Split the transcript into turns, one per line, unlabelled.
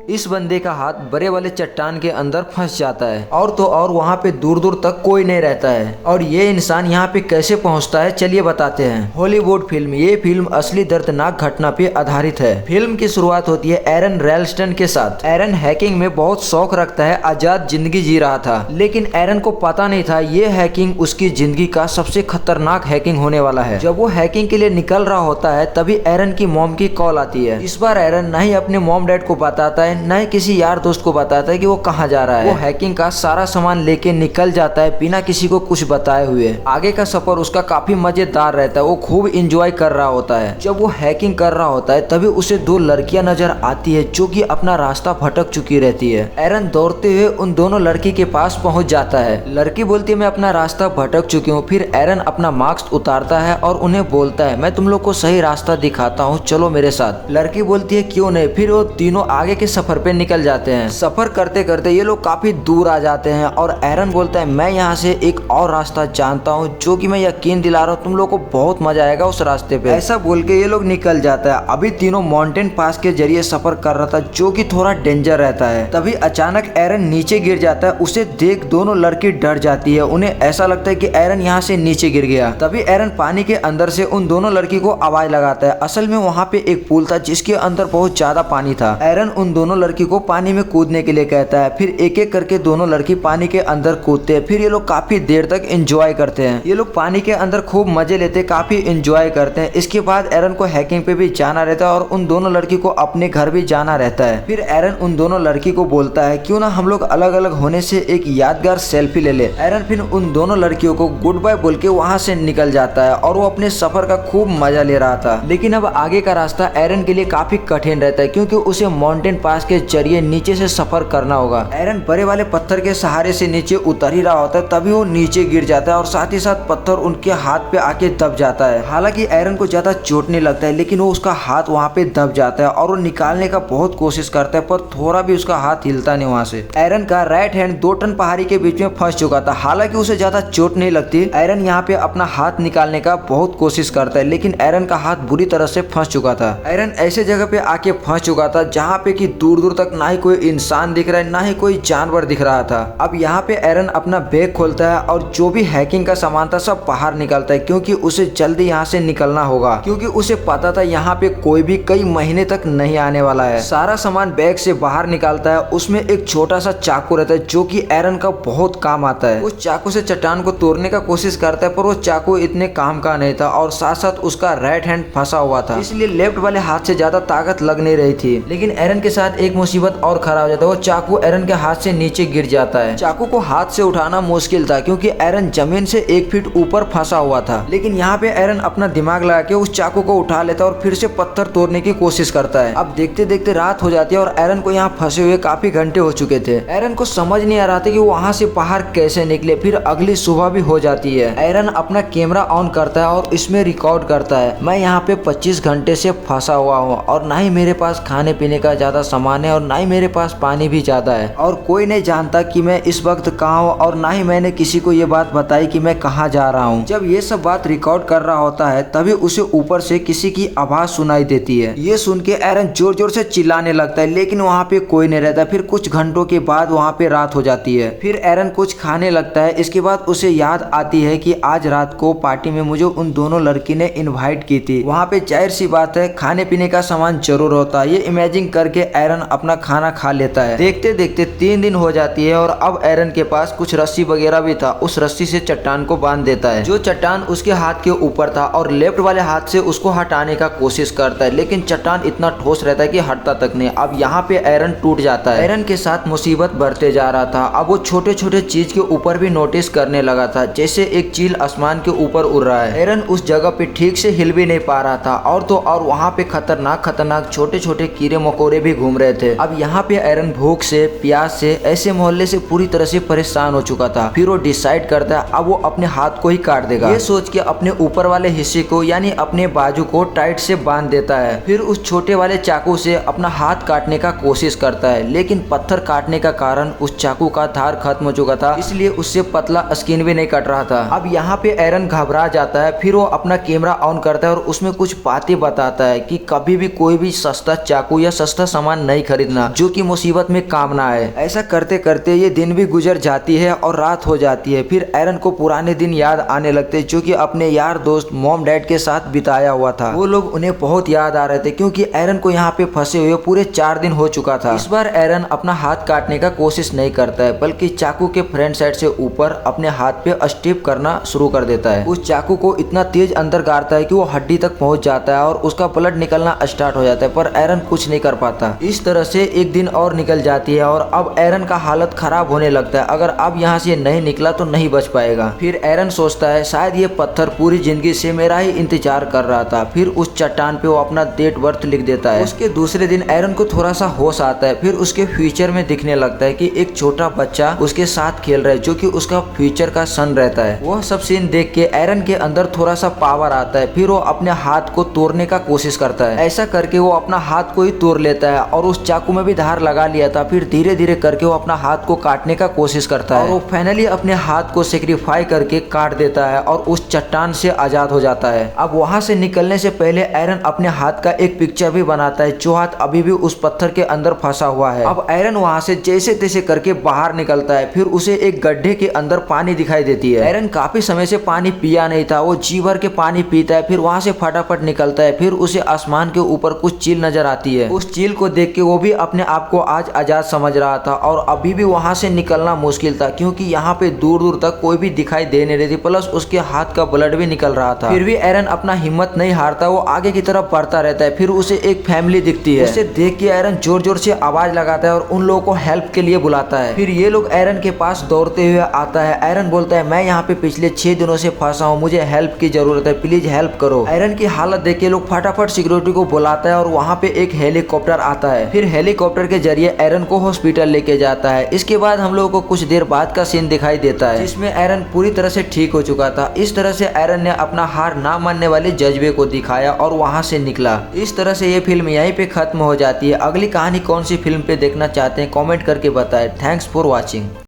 इस बंदे का हाथ बड़े वाले चट्टान के अंदर फंस जाता है और तो और वहाँ पे दूर दूर तक कोई नहीं रहता है। और ये इंसान यहाँ पे कैसे पहुँचता है चलिए बताते हैं। हॉलीवुड फिल्म, ये फिल्म असली दर्दनाक घटना पे आधारित है। फिल्म की शुरुआत होती है एरन रेलस्टन के साथ। एरन हैकिंग में बहुत शौक रखता है, आजाद जिंदगी जी रहा था, लेकिन एरन को पता नहीं था ये हैकिंग उसकी जिंदगी का सबसे खतरनाक हैकिंग होने वाला है। जब वो हैकिंग के लिए निकल रहा होता है तभी एरन की मॉम की कॉल आती है। इस बार एरन न ही अपने मॉम डैड को बताता है न ही किसी यार दोस्त को बताता है कि वो कहाँ जा रहा है। वो हैकिंग का सारा सामान लेके निकल जाता है बिना किसी को कुछ बताए हुए। आगे का सफर उसका काफी मजेदार रहता है, वो खूब इंजॉय कर रहा होता है। जब वो हैकिंग कर रहा होता है तभी उसे दो लड़कियां नजर आती है जो कि अपना रास्ता भटक चुकी रहती है। एरन दौड़ते हुए उन दोनों लड़की के पास पहुंच जाता है। लड़की बोलती है मैं अपना रास्ता भटक चुकी हूँ। फिर एरन अपना मास्क उतारता है और उन्हें बोलता है मैं तुम लोग को सही रास्ता दिखाता हूँ, चलो मेरे साथ। लड़की बोलती है क्यों नहीं। फिर वो तीनों आगे के सफर पे निकल जाते हैं। सफर करते करते ये लोग काफी दूर आ जाते हैं और एरन बोलता है मैं यहाँ से एक और रास्ता जानता हूँ जो कि मैं यकीन दिला रहा हूँ तुम लोग को बहुत मजा आएगा उस रास्ते पे। ऐसा बोल के ये लोग निकल जाता है। अभी तीनों माउंटेन पास के जरिए सफर कर रहा था जो कि थोड़ा डेंजर रहता है। तभी अचानक एरन नीचे गिर जाता है। उसे देख दोनों लड़की डर जाती है, उन्हें ऐसा लगता है कि एरन यहाँ से नीचे गिर गया। तभी एरन पानी के अंदर से उन दोनों लड़की को आवाज लगाता है। असल में वहाँ पे एक पुल था जिसके अंदर बहुत ज्यादा पानी था। एरन उन दोनों लड़की को पानी में कूदने के लिए कहता है। फिर एक एक करके दोनों लड़की पानी के अंदर कूदते हैं। फिर ये लोग काफी देर तक एंजॉय करते हैं। ये लोग पानी के अंदर खूब मजे लेते हैं, काफी एंजॉय करते हैं। इसके बाद एरन को हैकिंग पे भी जाना रहता है और उन दोनों लड़की को अपने घर भी जाना रहता है। फिर एरन उन दोनों लड़की को बोलता है क्यों ना हम लोग अलग अलग होने से एक यादगार सेल्फी ले ले। एरन फिर उन दोनों लड़कियों को गुड बाय बोल के वहाँ से निकल जाता है और वो अपने सफर का खूब मजा ले रहा था। लेकिन अब आगे का रास्ता एरन के लिए काफी कठिन रहता है क्योंकि उसे माउंटेन पास के जरिए नीचे से सफर करना होगा। एरन बड़े वाले पत्थर के सहारे से नीचे उतर ही रहा होता है तभी वो नीचे गिर जाता है और साथ ही साथ पत्थर उनके हाथ पे आके दब जाता है। हालांकि एरन को ज्यादा चोट नहीं लगता है लेकिन वो उसका हाथ वहाँ पे दब जाता है और वो निकालने का बहुत कोशिश करता है पर थोड़ा भी उसका हाथ हिलता नहीं वहाँ से। एरन का राइट हैंड 2 टन पहाड़ी के बीच में फंस चुका था। हालांकि उसे ज्यादा चोट नहीं लगती। एरन यहाँ पे अपना हाथ निकालने का बहुत कोशिश करता है लेकिन एरन का हाथ बुरी तरह से फंस चुका था। एरन ऐसे जगह पे आके फंस चुका था जहाँ पे कि दूर दूर तक ना ही कोई इंसान दिख रहा है ना ही कोई जानवर दिख रहा था। अब यहाँ पे एरन अपना बैग खोलता है और जो भी हैकिंग का सामान था सब बाहर निकालता है क्योंकि उसे जल्दी यहाँ से निकलना होगा, क्योंकि उसे पता था यहाँ पे कोई भी कई महीने तक नहीं आने वाला है। सारा सामान बैग से बाहर निकालता है। उसमें एक छोटा सा चाकू रहता है जो कि एरन का बहुत काम आता है। उस चाकू से चट्टान को तोड़ने का कोशिश करता है पर वो चाकू इतने काम का नहीं था और साथ साथ उसका राइट हैंड फंसा हुआ था, इसलिए लेफ्ट वाले हाथ से ज्यादा ताकत लग नहीं रही थी। लेकिन एरन के साथ एक मुसीबत और खड़ा हो जाता है। वो चाकू एरन के हाथ से नीचे गिर जाता है। चाकू को हाथ से उठाना मुश्किल था क्योंकि एरन जमीन से 1 फीट ऊपर फंसा हुआ था। लेकिन यहाँ पे एरन अपना दिमाग लगा के उस चाकू को उठा लेता है और फिर से पत्थर तोड़ने की कोशिश करता है। अब देखते देखते रात हो जाती है और एरन को यहाँ फंसे हुए काफी घंटे हो चुके थे। एरन को समझ नहीं आ रहा था कि वो वहाँ से बाहर कैसे निकले। फिर अगली सुबह भी हो जाती है। एरन अपना कैमरा ऑन करता है और इसमें रिकॉर्ड करता है मैं यहाँ पे 25 घंटे से फंसा हुआ हूँ और ना ही मेरे पास खाने पीने का ज्यादा सामान है और ना ही मेरे पास पानी भी ज्यादा है और कोई नहीं जानता कि मैं इस वक्त कहाँ हूँ और ना ही मैंने किसी को ये बात बताई कि मैं कहाँ जा रहा हूँ। जब ये सब बात रिकॉर्ड कर रहा होता है तभी उसे ऊपर से किसी की आवाज सुनाई देती है। ये सुन के एरन जोर जोर से चिल्लाने लगता है लेकिन वहाँ पे कोई नहीं रहता। फिर कुछ घंटों के बाद वहाँ पे रात हो जाती है। फिर एरन कुछ खाने लगता है। इसके बाद उसे याद आती है कि आज रात को पार्टी में मुझे उन दोनों लड़की ने इन्वाइट की थी, वहाँ पे जाहिर सी बात है खाने पीने का सामान जरूर होता है। ये इमेजिन करके एरन अपना खाना खा लेता है। देखते देखते 3 दिन हो जाती है और अब एरन के पास कुछ रस्सी वगैरह भी था। उस रस्सी से चट्टान को बांध देता है। जो चट्टान उसके हाथ के ऊपर था और लेफ्ट वाले हाथ से उसको हटाने का कोशिश करता है लेकिन चट्टान इतना ठोस रहता है कि हटता तक नहीं। अब यहाँ पे एरन टूट जाता है। एरन के साथ मुसीबत बढ़ते जा रहा था। अब वो छोटे छोटे चीज के ऊपर भी नोटिस करने लगा था, जैसे एक चील आसमान के ऊपर उड़ रहा है। एरन उस जगह पे ठीक से हिल भी नहीं पा रहा था और तो और वहाँ पे खतरनाक छोटे छोटे कीड़े मकोड़े भी घूम रहे थे। अब यहाँ पे एरन भूख से, प्यास से, ऐसे मोहल्ले से पूरी तरह से परेशान हो चुका था। फिर वो डिसाइड करता है अब वो अपने हाथ को ही काट देगा। ये सोच के अपने ऊपर वाले हिस्से को यानी अपने बाजू को टाइट से बांध देता है। फिर उस छोटे वाले चाकू से अपना हाथ काटने का कोशिश करता है लेकिन पत्थर काटने का कारण उस चाकू का धार खत्म हो चुका था, इसलिए उससे पतला स्किन भी नहीं कट रहा था। अब यहाँ पे एरन घबरा जाता है। फिर वो अपना कैमरा ऑन करता है और उसमें कुछ बातें बताता है कि कभी भी कोई भी सस्ता चाकू या सस्ता सामान नहीं खरीदना जो कि मुसीबत में काम ना आए। ऐसा करते करते ये दिन भी गुजर जाती है और रात हो जाती है। फिर एरन को पुराने दिन याद आने लगते जो कि अपने यार दोस्त मॉम डैड के साथ बिताया हुआ था। वो लोग उन्हें बहुत याद आ रहे थे क्योंकि एरन को यहाँ पे फंसे हुए पूरे 4 दिन हो चुका था। इस बार एरन अपना हाथ काटने का कोशिश नहीं करता है बल्कि चाकू के फ्रंट साइड से ऊपर अपने हाथ पे स्टेप करना शुरू कर देता है। उस चाकू को इतना तेज अंदर गाड़ता है कि वो हड्डी तक पहुंच जाता है और उसका ब्लड निकलना स्टार्ट हो जाता है, पर एरन कुछ नहीं कर पाता। इस तरह से एक दिन और निकल जाती है और अब एरन का हालत खराब होने लगता है। अगर अब यहाँ से नहीं निकला तो नहीं बच पाएगा। फिर एरन सोचता है शायद ये पत्थर पूरी जिंदगी से मेरा ही इंतजार कर रहा था। फिर उस चट्टान पे वो अपना डेट बर्थ लिख देता है। उसके दूसरे दिन एरन को थोड़ा सा होश आता है। फिर उसके फ्यूचर में दिखने लगता है कि एक छोटा बच्चा उसके साथ खेल रहा है जो कि उसका फ्यूचर का सन रहता है। वह सब सीन देख के एरन के अंदर थोड़ा सा पावर आता है। फिर वो अपने हाथ को तोड़ने का कोशिश करता है। ऐसा करके वो अपना हाथ को ही तोड़ लेता है और उस चाकू में भी धार लगा लिया था। फिर धीरे धीरे करके वो अपना हाथ को काटने का कोशिश करता है और वो फाइनली अपने हाथ को सेक्रीफाई करके काट देता है और उस चट्टान से आजाद हो जाता है। अब वहां से निकलने से पहले एरन अपने हाथ का एक पिक्चर भी बनाता है जो हाथ अभी भी उस पत्थर के अंदर फंसा हुआ है। अब एरन वहां से जैसे तैसे करके बाहर निकलता है। फिर उसे एक गड्ढे के अंदर पानी दिखाई देती है। एरन काफी समय से पानी पिया नहीं था, वो जी भर के पानी पीता है। फिर वहां से फटाफट निकलता है। फिर उसे आसमान के ऊपर कुछ चील नजर आती है। उस चील को देख के वो भी अपने आप को आज आजाद समझ रहा था और अभी भी वहां से निकलना मुश्किल था क्योंकि यहाँ पे दूर दूर तक कोई भी दिखाई दे नहीं रही थी, प्लस उसके हाथ का ब्लड भी निकल रहा था। फिर भी एरन अपना हिम्मत नहीं हारता, वो आगे की तरफ बढ़ता रहता है। फिर उसे एक फैमिली दिखती है। उसे देख के एरन जोर जोर से आवाज लगाता है और उन लोगों को हेल्प के लिए बुलाता है। फिर ये लोग एरन के पास दौड़ते हुए आता है। एरन बोलता है मैं यहाँ पे पिछले 6 दिनों से फंसा हूँ, मुझे हेल्प की जरूरत है, प्लीज हेल्प करो। एरन की हालत देख के लोग फटाफट सिक्योरिटी को बुलाता है और वहाँ पे एक हेलीकॉप्टर आता है। फिर हेलीकॉप्टर के जरिए एरन को हॉस्पिटल लेके जाता है। इसके बाद हम लोगों को कुछ देर बाद का सीन दिखाई देता है जिसमें एरन पूरी तरह से ठीक हो चुका था। इस तरह से एरन ने अपना हार ना मानने वाले जज्बे को दिखाया और वहां से निकला। इस तरह से ये फिल्म यहीं पे खत्म हो जाती है। अगली कहानी कौन सी फिल्म पे देखना चाहते हैं कमेंट करके बताएं। Thanks for watching.